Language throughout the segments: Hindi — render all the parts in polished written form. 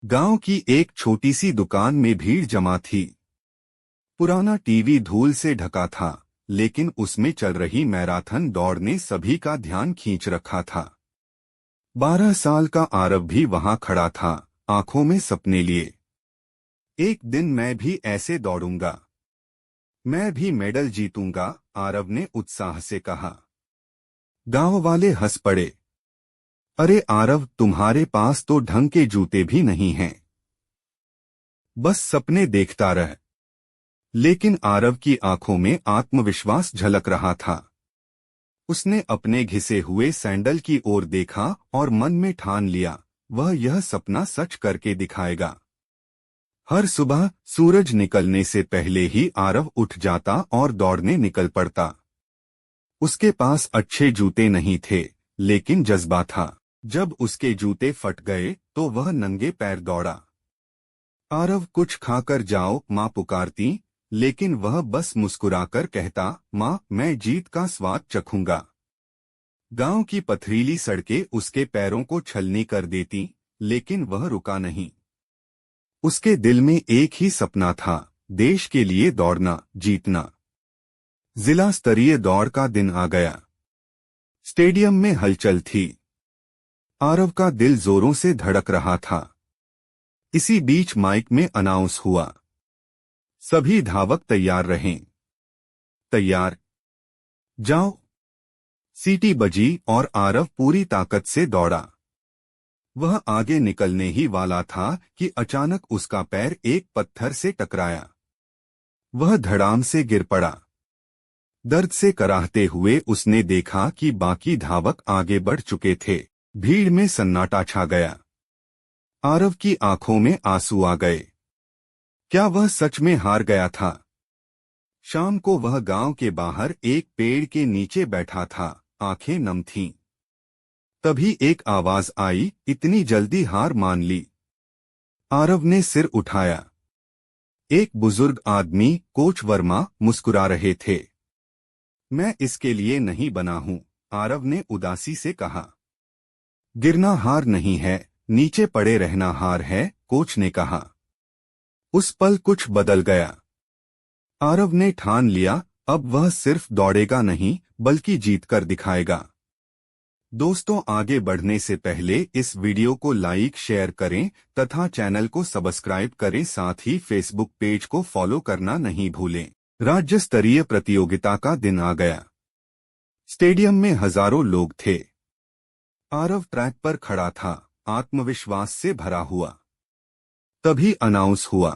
गांव की एक छोटी सी दुकान में भीड़ जमा थी। पुराना टीवी धूल से ढका था, लेकिन उसमें चल रही मैराथन दौड़ ने सभी का ध्यान खींच रखा था। 12 साल का आरव भी वहां खड़ा था, आंखों में सपने लिए। एक दिन मैं भी ऐसे दौड़ूंगा, मैं भी मेडल जीतूंगा, आरव ने उत्साह से कहा। गांव वाले हंस पड़े। अरे आरव, तुम्हारे पास तो ढंग के जूते भी नहीं हैं, बस सपने देखता रह। लेकिन आरव की आंखों में आत्मविश्वास झलक रहा था। उसने अपने घिसे हुए सैंडल की ओर देखा और मन में ठान लिया, वह यह सपना सच करके दिखाएगा। हर सुबह सूरज निकलने से पहले ही आरव उठ जाता और दौड़ने निकल पड़ता। उसके पास अच्छे जूते नहीं थे, लेकिन जज्बा था। जब उसके जूते फट गए तो वह नंगे पैर दौड़ा। आरव, कुछ खाकर जाओ, माँ पुकारती, लेकिन वह बस मुस्कुराकर कहता, माँ, मैं जीत का स्वाद चखूंगा। गांव की पथरीली सड़कें उसके पैरों को छलनी कर देती, लेकिन वह रुका नहीं। उसके दिल में एक ही सपना था, देश के लिए दौड़ना, जीतना। जिला स्तरीय दौड़ का दिन आ गया। स्टेडियम में हलचल थी। आरव का दिल जोरों से धड़क रहा था। इसी बीच माइक में अनाउंस हुआ, सभी धावक तैयार रहें। तैयार, जाओ। सीटी बजी और आरव पूरी ताकत से दौड़ा। वह आगे निकलने ही वाला था कि अचानक उसका पैर एक पत्थर से टकराया। वह धड़ाम से गिर पड़ा। दर्द से कराहते हुए उसने देखा कि बाकी धावक आगे बढ़ चुके थे। भीड़ में सन्नाटा छा गया। आरव की आंखों में आंसू आ गए। क्या वह सच में हार गया था? शाम को वह गांव के बाहर एक पेड़ के नीचे बैठा था, आंखें नम थीं। तभी एक आवाज आई, इतनी जल्दी हार मान ली? आरव ने सिर उठाया। एक बुजुर्ग आदमी, कोच वर्मा, मुस्कुरा रहे थे। मैं इसके लिए नहीं बना हूं, आरव ने उदासी से कहा। गिरना हार नहीं है, नीचे पड़े रहना हार है, कोच ने कहा। उस पल कुछ बदल गया। आरव ने ठान लिया, अब वह सिर्फ दौड़ेगा नहीं, बल्कि जीत कर दिखाएगा। दोस्तों, आगे बढ़ने से पहले इस वीडियो को लाइक शेयर करें तथा चैनल को सब्सक्राइब करें, साथ ही फेसबुक पेज को फॉलो करना नहीं भूलें। राज्य स्तरीय प्रतियोगिता का दिन आ गया। स्टेडियम में हजारों लोग थे। आरव ट्रैक पर खड़ा था, आत्मविश्वास से भरा हुआ। तभी अनाउंस हुआ,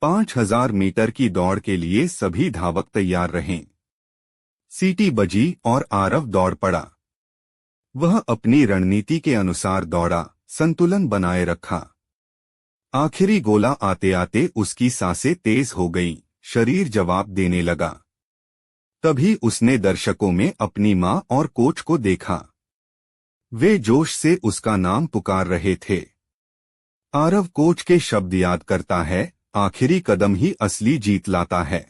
5000 मीटर की दौड़ के लिए सभी धावक तैयार रहें। सीटी बजी और आरव दौड़ पड़ा। वह अपनी रणनीति के अनुसार दौड़ा, संतुलन बनाए रखा। आखिरी गोला आते आते उसकी सांसें तेज हो गईं, शरीर जवाब देने लगा। तभी उसने दर्शकों में अपनी मां और कोच को देखा। वे जोश से उसका नाम पुकार रहे थे। आरव कोच के शब्द याद करता है, आखिरी कदम ही असली जीत लाता है।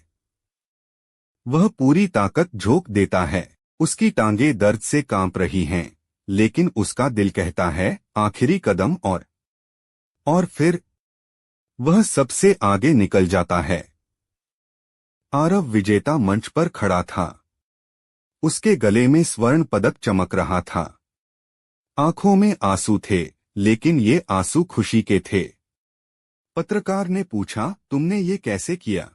वह पूरी ताकत झोंक देता है। उसकी टांगें दर्द से कांप रही हैं, लेकिन उसका दिल कहता है, आखिरी कदम और फिर वह सबसे आगे निकल जाता है। आरव विजेता मंच पर खड़ा था। उसके गले में स्वर्ण पदक चमक रहा था। आंखों में आंसू थे, लेकिन ये आंसू खुशी के थे। पत्रकार ने पूछा, तुमने ये कैसे किया?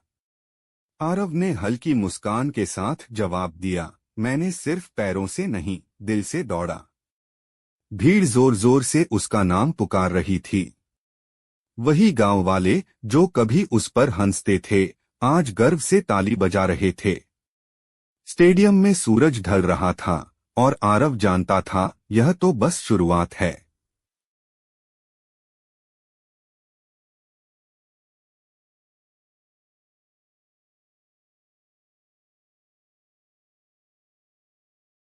आरव ने हल्की मुस्कान के साथ जवाब दिया, मैंने सिर्फ पैरों से नहीं, दिल से दौड़ा। भीड़ जोर जोर से उसका नाम पुकार रही थी। वही गांव वाले जो कभी उस पर हंसते थे, आज गर्व से ताली बजा रहे थे। स्टेडियम में सूरज ढल रहा था और आरव जानता था, यह तो बस शुरुआत है।